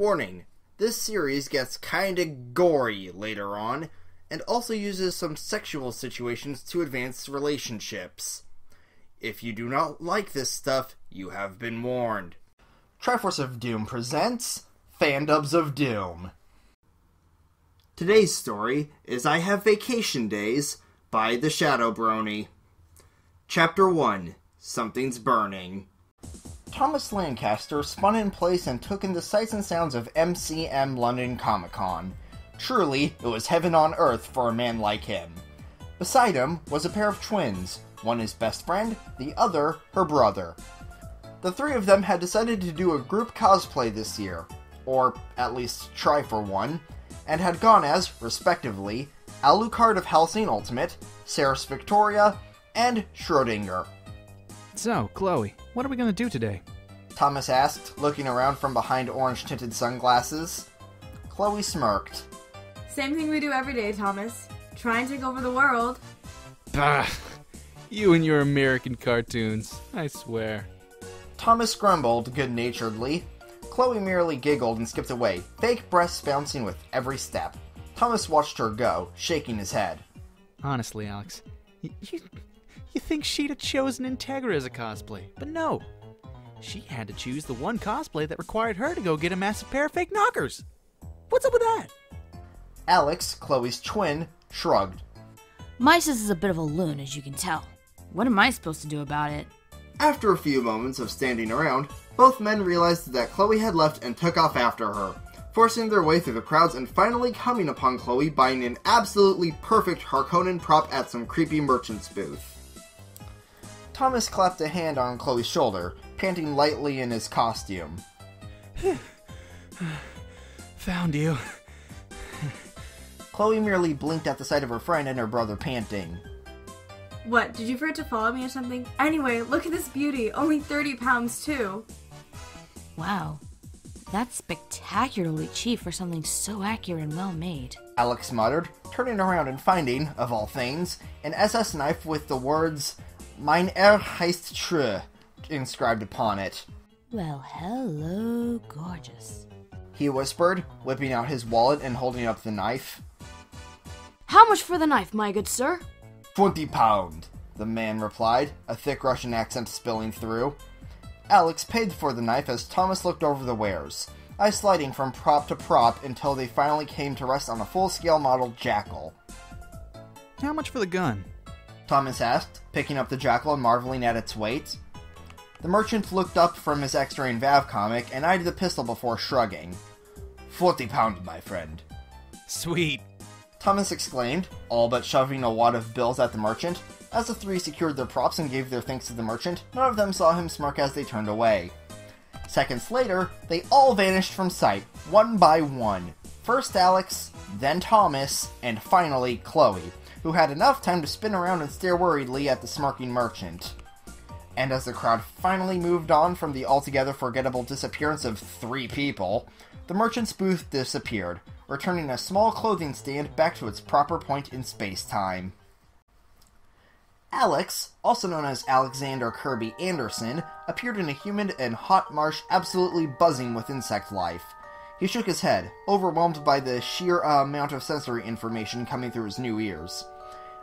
Warning, this series gets kinda gory later on, and also uses some sexual situations to advance relationships. If you do not like this stuff, you have been warned. Triforce of Doom presents Fandubs of Doom. Today's story is I Have Vacation Days by the Shadow Brony. Chapter 1, Something's Burning. Thomas Lancaster spun in place and took in the sights and sounds of MCM London Comic Con. Truly, it was heaven on earth for a man like him. Beside him was a pair of twins, one his best friend, the other her brother. The three of them had decided to do a group cosplay this year, or at least try for one, and had gone as, respectively, Alucard of Hellsing Ultimate, Ceres Victoria, and Schrodinger. So, Chloe, what are we going to do today? Thomas asked, looking around from behind orange-tinted sunglasses. Chloe smirked. Same thing we do every day, Thomas. Try and take over the world. Bah! You and your American cartoons, I swear. Thomas grumbled good-naturedly. Chloe merely giggled and skipped away, fake breasts bouncing with every step. Thomas watched her go, shaking his head. Honestly, Alex, you think she'd have chosen Integra as a cosplay, but no. She had to choose the one cosplay that required her to go get a massive pair of fake knockers. What's up with that? Alex, Chloe's twin, shrugged. My sis is a bit of a loon, as you can tell. What am I supposed to do about it? After a few moments of standing around, both men realized that Chloe had left and took off after her, forcing their way through the crowds and finally coming upon Chloe buying an absolutely perfect Harkonnen prop at some creepy merchant's booth. Thomas clapped a hand on Chloe's shoulder, panting lightly in his costume. Found you. Chloe merely blinked at the sight of her friend and her brother panting. What, did you forget to follow me or something? Anyway, look at this beauty. Only 30 pounds, too. Wow. That's spectacularly cheap for something so accurate and well made. Alex muttered, turning around and finding, of all things, an SS knife with the words, Mein Herr heißt True, inscribed upon it. Well, hello, gorgeous. He whispered, whipping out his wallet and holding up the knife. How much for the knife, my good sir? 20 pound, the man replied, a thick Russian accent spilling through. Alex paid for the knife as Thomas looked over the wares, eyes sliding from prop to prop until they finally came to rest on a full-scale model jackal. How much for the gun? Thomas asked, picking up the jackal and marveling at its weight. The merchant looked up from his X-Ray and Vav comic and eyed the pistol before shrugging. 40 pound, my friend. Sweet. Thomas exclaimed, all but shoving a wad of bills at the merchant. As the three secured their props and gave their thanks to the merchant, none of them saw him smirk as they turned away. Seconds later, they all vanished from sight, one by one. First Alex, then Thomas, and finally Chloe, who had enough time to spin around and stare worriedly at the smirking merchant. And as the crowd finally moved on from the altogether forgettable disappearance of 3 people, the merchant's booth disappeared, returning a small clothing stand back to its proper point in space-time. Alex, also known as Alexander Kirby Anderson, appeared in a humid and hot marsh absolutely buzzing with insect life. He shook his head, overwhelmed by the sheer amount of sensory information coming through his new ears.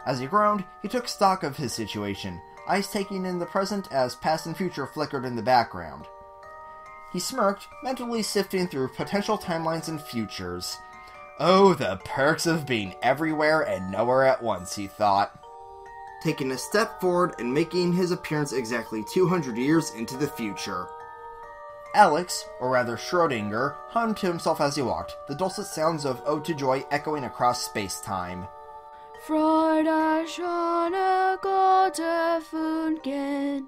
As he groaned, he took stock of his situation, eyes taking in the present as past and future flickered in the background. He smirked, mentally sifting through potential timelines and futures. Oh, the perks of being everywhere and nowhere at once, he thought. Taking a step forward and making his appearance exactly 200 years into the future. Alex, or rather Schrodinger, hummed to himself as he walked, the dulcet sounds of Ode to Joy echoing across space-time. Freude schöne Gott funken.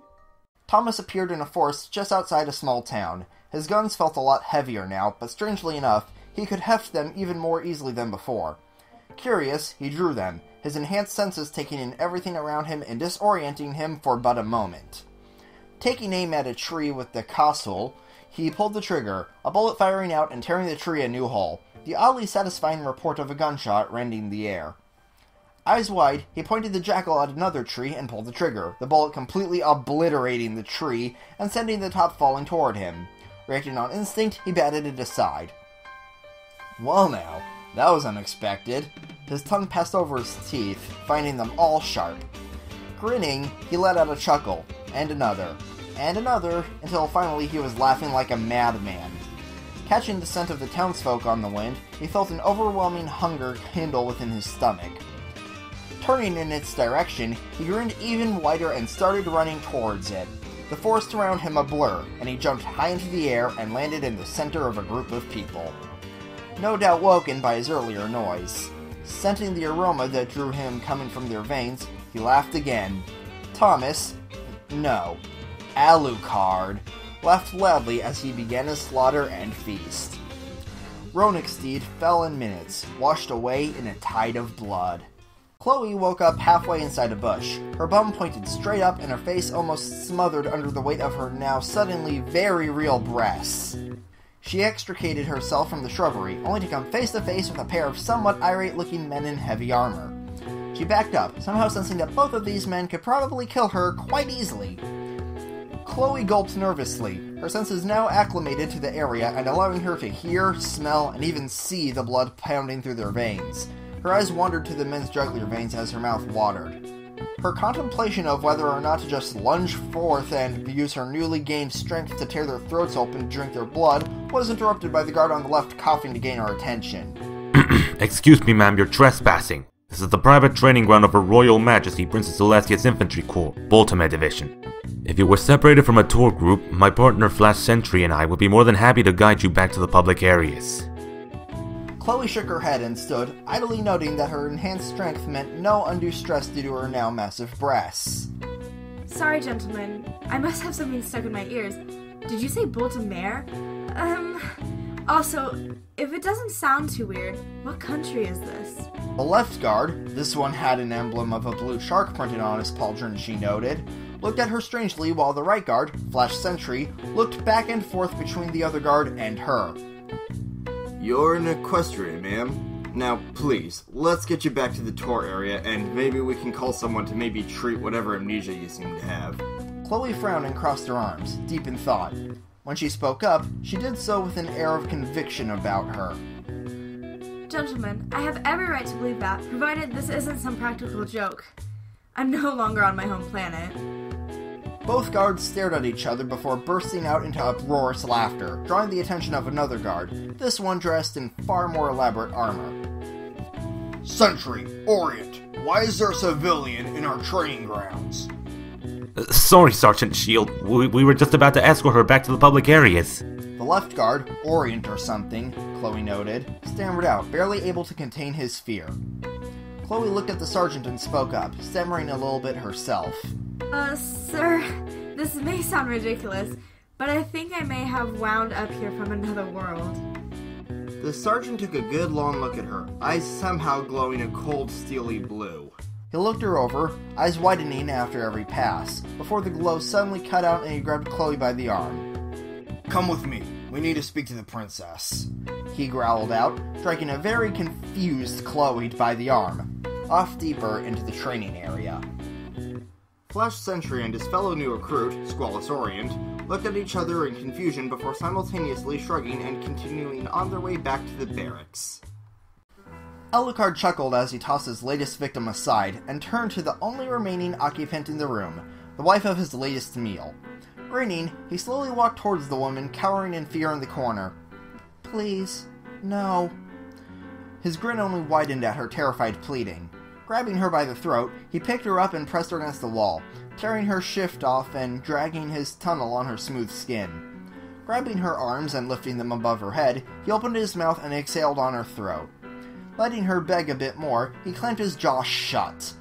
Thomas appeared in a forest just outside a small town. His guns felt a lot heavier now, but strangely enough, he could heft them even more easily than before. Curious, he drew them, his enhanced senses taking in everything around him and disorienting him for but a moment. Taking aim at a tree with the Kasul, he pulled the trigger, a bullet firing out and tearing the tree a new hole, the oddly satisfying report of a gunshot rending the air. Eyes wide, he pointed the jackal at another tree and pulled the trigger, the bullet completely obliterating the tree and sending the top falling toward him. Reacting on instinct, he batted it aside. Well now, that was unexpected. His tongue passed over his teeth, finding them all sharp. Grinning, he let out a chuckle, and another, until finally he was laughing like a madman. Catching the scent of the townsfolk on the wind, he felt an overwhelming hunger kindle within his stomach. Turning in its direction, he grinned even wider and started running towards it. The forest around him a blur, and he jumped high into the air and landed in the center of a group of people. No doubt woken by his earlier noise. Scenting the aroma that drew him coming from their veins, he laughed again. Thomas, no, Alucard, laughed loudly as he began his slaughter and feast. Ronik's steed fell in minutes, washed away in a tide of blood. Chloe woke up halfway inside a bush, her bum pointed straight up and her face almost smothered under the weight of her now suddenly very real breasts. She extricated herself from the shrubbery, only to come face to face with a pair of somewhat irate-looking men in heavy armor. She backed up, somehow sensing that both of these men could probably kill her quite easily. Chloe gulped nervously, her senses now acclimated to the area and allowing her to hear, smell, and even see the blood pounding through their veins. Her eyes wandered to the men's jugular veins as her mouth watered. Her contemplation of whether or not to just lunge forth and use her newly gained strength to tear their throats open to drink their blood was interrupted by the guard on the left coughing to gain her attention. Excuse me, ma'am, you're trespassing. This is the private training ground of Her Royal Majesty Princess Celestia's Infantry Corps, Baltimore Division. If you were separated from a tour group, my partner Flash Sentry and I would be more than happy to guide you back to the public areas. Chloe shook her head and stood, idly noting that her enhanced strength meant no undue stress due to her now massive breasts. Sorry, gentlemen. I must have something stuck in my ears. Did you say Baltimore? Also, if it doesn't sound too weird, what country is this? The left guard, this one had an emblem of a blue shark printed on his pauldron, she noted, looked at her strangely while the right guard, Flash Sentry, looked back and forth between the other guard and her. You're an equestrian, ma'am. Now, please, let's get you back to the tour area, and maybe we can call someone to maybe treat whatever amnesia you seem to have. Chloe frowned and crossed her arms, deep in thought. When she spoke up, she did so with an air of conviction about her. Gentlemen, I have every right to believe that, provided this isn't some practical joke. I'm no longer on my home planet. Both guards stared at each other before bursting out into uproarious laughter, drawing the attention of another guard, this one dressed in far more elaborate armor. Sentry, Orient, why is there a civilian in our training grounds? Sorry, Sergeant Shield. We were just about to escort her back to the public areas. The left guard, Orient or something, Chloe noted, stammered out, barely able to contain his fear. Chloe looked at the sergeant and spoke up, stammering a little bit herself. Sir, this may sound ridiculous, but I think I may have wound up here from another world. The sergeant took a good long look at her, eyes somehow glowing a cold, steely blue. He looked her over, eyes widening after every pass, before the glow suddenly cut out and he grabbed Chloe by the arm. Come with me. We need to speak to the princess. He growled out, striking a very confused Chloe by the arm, off deeper into the training area. Flash Sentry and his fellow new recruit, Squalus Orient, looked at each other in confusion before simultaneously shrugging and continuing on their way back to the barracks. Alucard chuckled as he tossed his latest victim aside and turned to the only remaining occupant in the room, the wife of his latest meal. Grinning, he slowly walked towards the woman cowering in fear in the corner. Please, no. His grin only widened at her terrified pleading. Grabbing her by the throat, he picked her up and pressed her against the wall, tearing her shift off and dragging his tunnel on her smooth skin. Grabbing her arms and lifting them above her head, he opened his mouth and exhaled on her throat. Letting her beg a bit more, he clamped his jaw shut,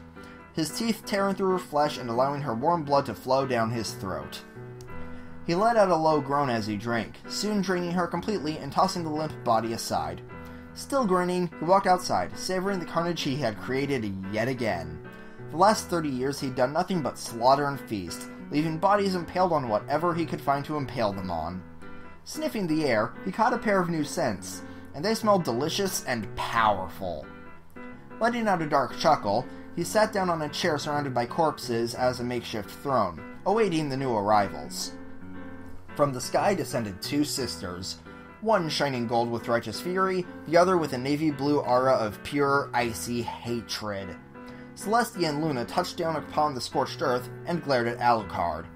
his teeth tearing through her flesh and allowing her warm blood to flow down his throat. He let out a low groan as he drank, soon draining her completely and tossing the limp body aside. Still grinning, he walked outside, savoring the carnage he had created yet again. The last 30 years he'd done nothing but slaughter and feast, leaving bodies impaled on whatever he could find to impale them on. Sniffing the air, he caught a pair of new scents, and they smelled delicious and powerful. Letting out a dark chuckle, he sat down on a chair surrounded by corpses as a makeshift throne, awaiting the new arrivals. From the sky descended two sisters, one shining gold with righteous fury, the other with a navy blue aura of pure, icy hatred. Celestia and Luna touched down upon the scorched earth and glared at Alucard.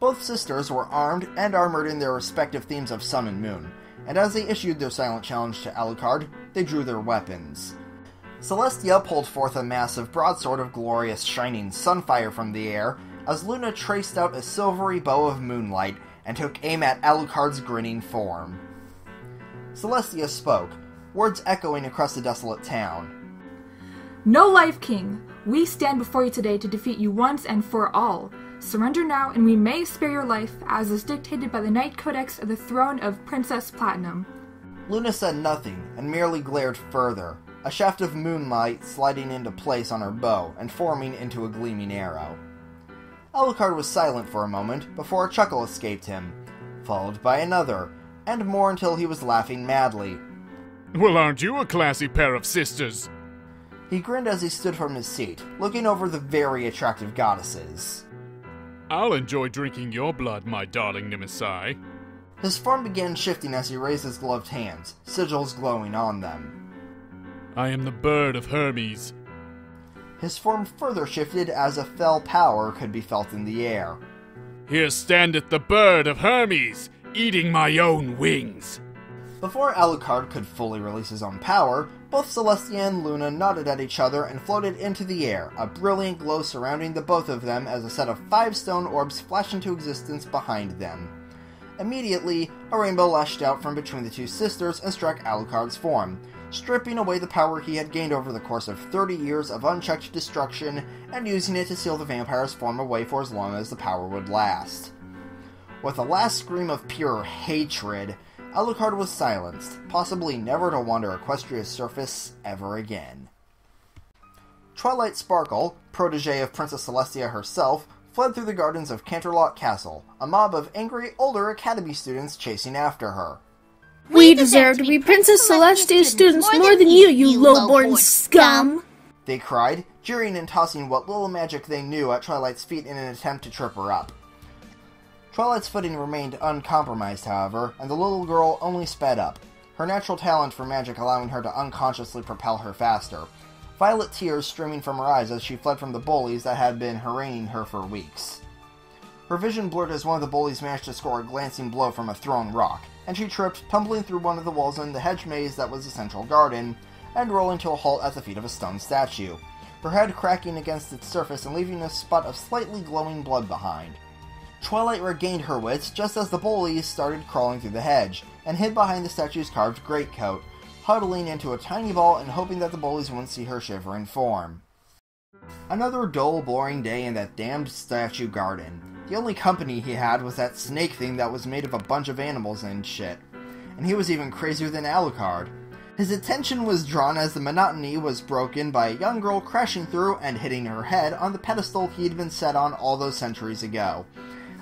Both sisters were armed and armored in their respective themes of sun and moon, and as they issued their silent challenge to Alucard, they drew their weapons. Celestia pulled forth a massive broadsword of glorious shining sunfire from the air, as Luna traced out a silvery bow of moonlight and took aim at Alucard's grinning form. Celestia spoke, words echoing across the desolate town. "No life, King! We stand before you today to defeat you once and for all. Surrender now, and we may spare your life, as is dictated by the Knight Codex of the throne of Princess Platinum." Luna said nothing, and merely glared further, a shaft of moonlight sliding into place on her bow and forming into a gleaming arrow. Alucard was silent for a moment before a chuckle escaped him, followed by another, and more until he was laughing madly. "Well, aren't you a classy pair of sisters?" He grinned as he stood from his seat, looking over the very attractive goddesses. "I'll enjoy drinking your blood, my darling Nemesis." His form began shifting as he raised his gloved hands, sigils glowing on them. "I am the bird of Hermes." His form further shifted as a fell power could be felt in the air. "Here standeth the bird of Hermes, eating my own wings." Before Alucard could fully release his own power, both Celestia and Luna nodded at each other and floated into the air, a brilliant glow surrounding the both of them as a set of 5 stone orbs flashed into existence behind them. Immediately, a rainbow lashed out from between the two sisters and struck Alucard's form, stripping away the power he had gained over the course of 30 years of unchecked destruction and using it to seal the vampire's form away for as long as the power would last. With a last scream of pure hatred, Alucard was silenced, possibly never to wander Equestria's surface ever again. Twilight Sparkle, protege of Princess Celestia herself, fled through the gardens of Canterlot Castle, a mob of angry, older Academy students chasing after her. "We deserve to be Princess Celestia's students more than you low-born scum!" they cried, jeering and tossing what little magic they knew at Twilight's feet in an attempt to trip her up. Twilight's footing remained uncompromised, however, and the little girl only sped up, her natural talent for magic allowing her to unconsciously propel her faster, violet tears streaming from her eyes as she fled from the bullies that had been haranguing her for weeks. Her vision blurred as one of the bullies managed to score a glancing blow from a thrown rock, and she tripped, tumbling through one of the walls in the hedge maze that was the central garden, and rolling to a halt at the feet of a stone statue, her head cracking against its surface and leaving a spot of slightly glowing blood behind. Twilight regained her wits just as the bullies started crawling through the hedge, and hid behind the statue's carved greatcoat, huddling into a tiny ball and hoping that the bullies wouldn't see her shivering form. Another dull, boring day in that damned statue garden. The only company he had was that snake thing that was made of a bunch of animals and shit. And he was even crazier than Alucard. His attention was drawn as the monotony was broken by a young girl crashing through and hitting her head on the pedestal he'd been set on all those centuries ago.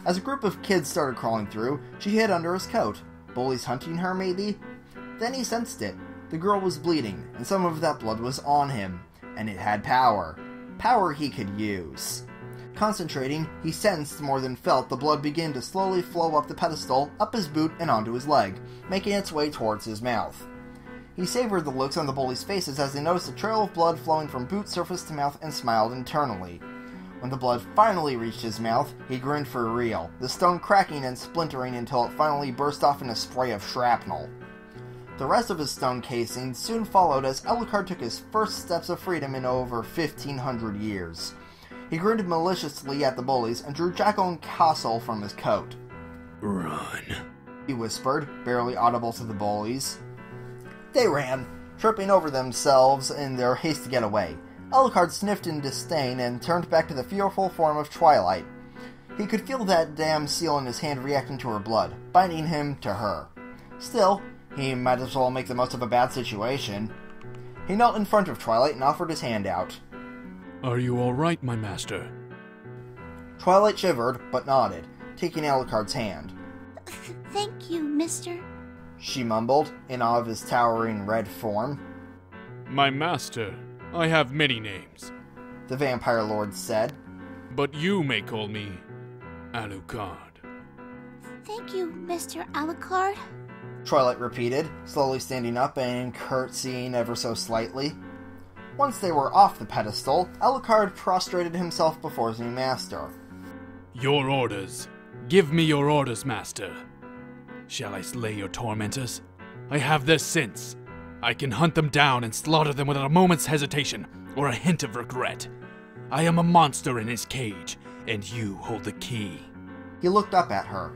As a group of kids started crawling through, she hid under his coat. Bullies hunting her, maybe? Then he sensed it. The girl was bleeding, and some of that blood was on him. And it had power. Power he could use. Concentrating, he sensed more than felt the blood begin to slowly flow up the pedestal, up his boot, and onto his leg, making its way towards his mouth. He savored the looks on the bullies' faces as they noticed a trail of blood flowing from boot surface to mouth and smiled internally. When the blood finally reached his mouth, he grinned for real, the stone cracking and splintering until it finally burst off in a spray of shrapnel. The rest of his stone casing soon followed as Alucard took his first steps of freedom in over 1,500 years. He grinned maliciously at the bullies and drew Jacqueline Castle from his coat. "Run," he whispered, barely audible to the bullies. They ran, tripping over themselves in their haste to get away. Alucard sniffed in disdain and turned back to the fearful form of Twilight. He could feel that damn seal in his hand reacting to her blood, binding him to her. Still, he might as well make the most of a bad situation. He knelt in front of Twilight and offered his hand out. "Are you all right, my master?" Twilight shivered, but nodded, taking Alucard's hand. "Thank you, mister," she mumbled, in awe of his towering red form. "My master, I have many names," the vampire lord said. "but you may call me Alucard." Thank you, Mr. Alucard. Twilight repeated, slowly standing up and curtsying ever so slightly. Once they were off the pedestal, Alucard prostrated himself before his new master. Your orders. Give me your orders, master. Shall I slay your tormentors? I have their scents. I can hunt them down and slaughter them without a moment's hesitation or a hint of regret. I am a monster in his cage, and you hold the key. He looked up at her.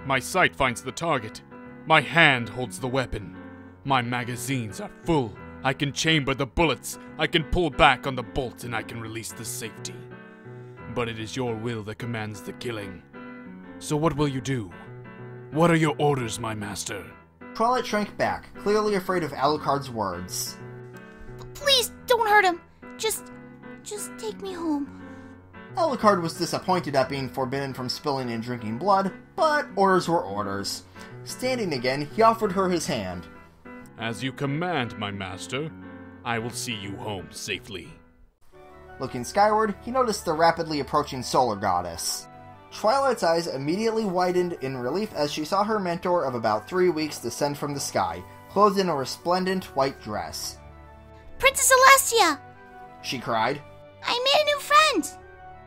My sight finds the target. My hand holds the weapon. My magazines are full. I can chamber the bullets. I can pull back on the bolt, and I can release the safety. But it is your will that commands the killing. So what will you do? What are your orders, my master? Twilight shrank back, clearly afraid of Alucard's words. Please, don't hurt him. Just take me home. Alucard was disappointed at being forbidden from spilling and drinking blood, but orders were orders. Standing again, he offered her his hand. As you command, my master. I will see you home safely. Looking skyward, he noticed the rapidly approaching solar goddess. Twilight's eyes immediately widened in relief as she saw her mentor of about 3 weeks descend from the sky, clothed in a resplendent white dress. Princess Celestia! She cried. I made a new friend!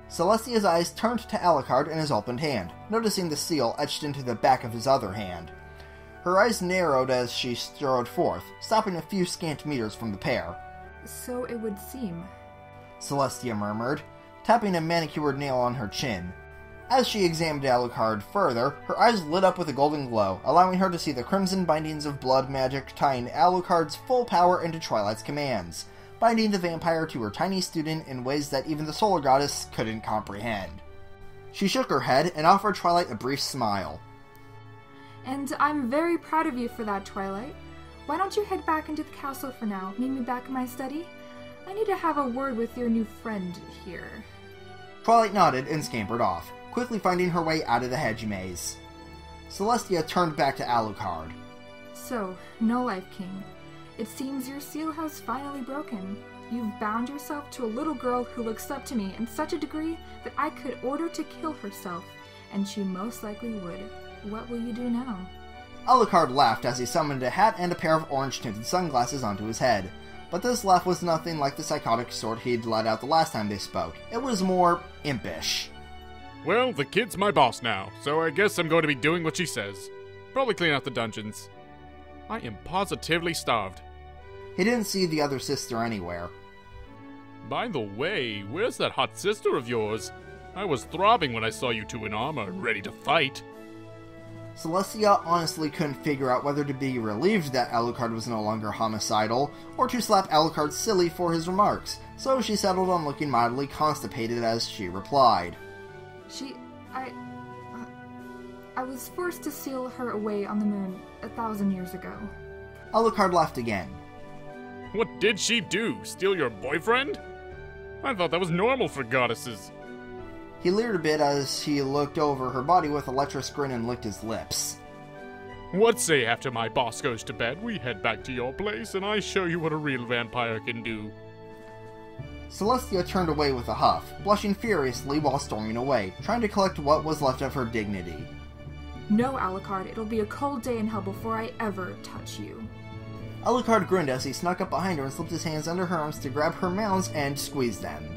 Celestia's eyes turned to Alucard in his opened hand, noticing the seal etched into the back of his other hand. Her eyes narrowed as she strode forth, stopping a few scant meters from the pair. So it would seem. Celestia murmured, tapping a manicured nail on her chin. As she examined Alucard further, her eyes lit up with a golden glow, allowing her to see the crimson bindings of blood magic tying Alucard's full power into Twilight's commands, binding the vampire to her tiny student in ways that even the solar goddess couldn't comprehend. She shook her head and offered Twilight a brief smile. And I'm very proud of you for that, Twilight. Why don't you head back into the castle for now? Meet me back in my study? I need to have a word with your new friend here. Twilight nodded and scampered off, quickly finding her way out of the hedge maze. Celestia turned back to Alucard. So, No Life King. It seems your seal has finally broken. You've bound yourself to a little girl who looks up to me in such a degree that I could order to kill herself, and she most likely would. What will you do now? Alucard laughed as he summoned a hat and a pair of orange-tinted sunglasses onto his head. But this laugh was nothing like the psychotic sort he'd let out the last time they spoke. It was more impish. Well, the kid's my boss now, so I guess I'm going to be doing what she says. Probably clean out the dungeons. I am positively starved. He didn't see the other sister anywhere. By the way, where's that hot sister of yours? I was throbbing when I saw you two in armor, ready to fight. Celestia honestly couldn't figure out whether to be relieved that Alucard was no longer homicidal, or to slap Alucard silly for his remarks, so she settled on looking mildly constipated as she replied. I was forced to seal her away on the moon 1,000 years ago. Alucard laughed again. What did she do? Steal your boyfriend? I thought that was normal for goddesses. He leered a bit as he looked over her body with a lecherous grin and licked his lips. What say after my boss goes to bed, we head back to your place and I show you what a real vampire can do? Celestia turned away with a huff, blushing furiously while storming away, trying to collect what was left of her dignity. No, Alucard, it'll be a cold day in hell before I ever touch you. Alucard grinned as he snuck up behind her and slipped his hands under her arms to grab her mouths and squeeze them.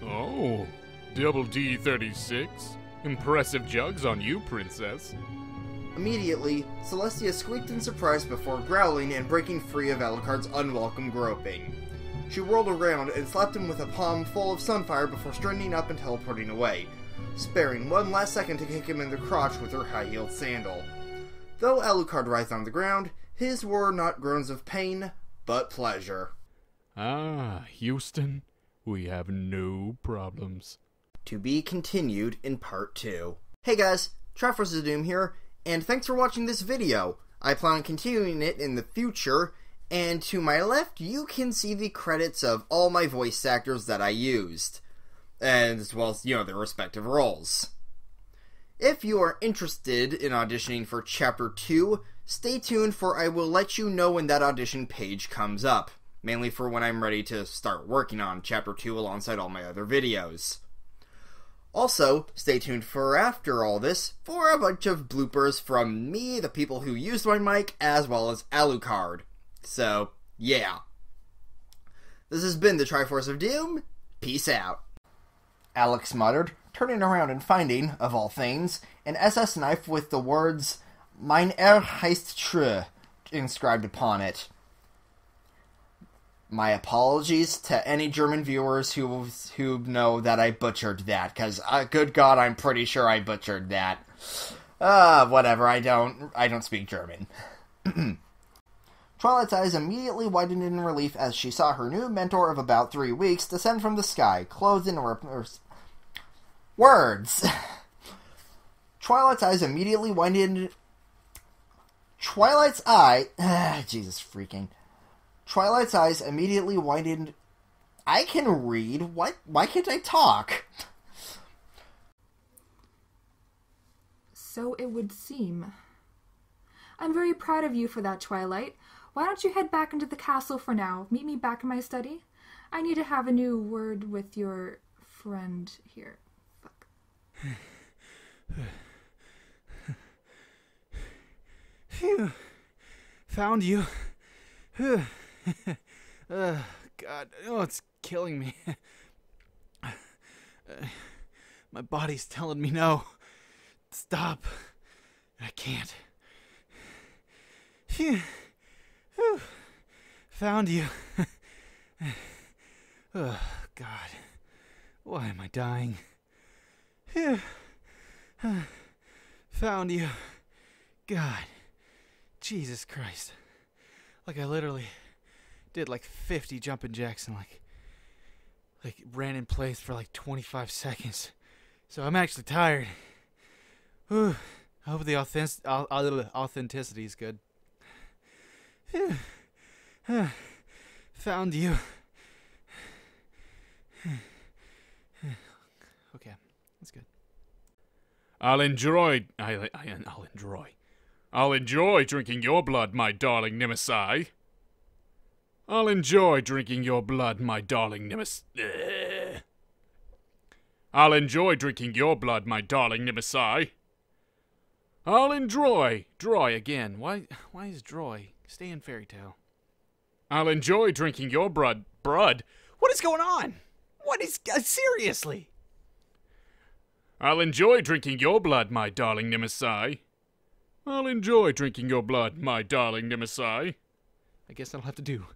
Oh, Double D36. Impressive jugs on you, princess. Immediately, Celestia squeaked in surprise before growling and breaking free of Alucard's unwelcome groping. She whirled around and slapped him with a palm full of sunfire before straightening up and teleporting away, sparing one last second to kick him in the crotch with her high-heeled sandal. Though Alucard writhed on the ground, his were not groans of pain, but pleasure. Ah, Houston, we have no problems. To be continued in Part 2. Hey guys, Triforce's Doom here, and thanks for watching this video. I plan on continuing it in the future, and to my left you can see the credits of all my voice actors that I used, and as well as, their respective roles. If you are interested in auditioning for Chapter 2, stay tuned for I will let you know when that audition page comes up, mainly for when I'm ready to start working on Chapter 2 alongside all my other videos. Also, stay tuned for after all this for a bunch of bloopers from me, the people who used my mic, as well as Alucard. So, yeah. This has been the Triforce of Doom. Peace out. Alex muttered, turning around and finding, of all things, an SS knife with the words, Mein Herr heißt True, inscribed upon it. My apologies to any German viewers who know that I butchered that, because, good God, I'm pretty sure I butchered that. Whatever, I don't speak German. Twilight's eyes immediately widened in relief as she saw her new mentor of about 3 weeks descend from the sky, clothed in words. Twilight's eyes immediately widened. Twilight's eyes immediately widened. I can read. Why can't I talk? So it would seem. I'm very proud of you for that, Twilight. Why don't you head back into the castle for now? Meet me back in my study. I need to have a new word with your friend here. Fuck. Phew. Found you. God. Oh, it's killing me. My body's telling me no. Stop. I can't. Phew. Whew. Found you. Oh, God. Why am I dying? Phew. Found you. God. Jesus Christ. Like I literally did like 50 jumping jacks and like ran in place for like 25 seconds. So I'm actually tired. Whew. I hope the authenticity is good. Found you. Okay, that's good. I'll enjoy drinking your blood, my darling Nemesis. I'll enjoy drinking your blood, my darling Nemesis. I'll enjoy drinking your blood, my darling Nemesis. I'll enjoy. Droy again. Why is Droy? Stay in Fairy Tale. I'll enjoy drinking your blood. What is going on? What is... seriously? I'll enjoy drinking your blood, my darling Nemesis. I'll enjoy drinking your blood, my darling Nemesis. I guess that'll have to do.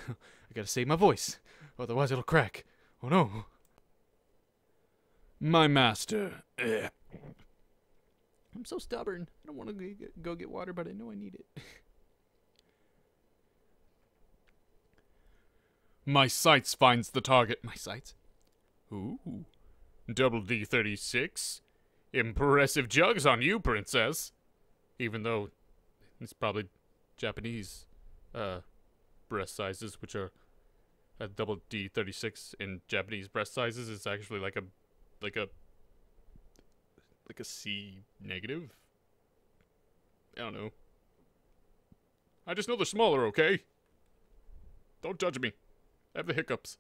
I gotta save my voice, otherwise it'll crack. Oh no. My master. I'm so stubborn. I don't want to go get water, but I know I need it. My sights finds the target. My sights? Ooh. Double D36. Impressive jugs on you, princess. Even though it's probably Japanese breast sizes, which are a double D36 in Japanese breast sizes is actually like a C negative. I don't know. I just know they're smaller, okay? Don't judge me. I have the hiccups.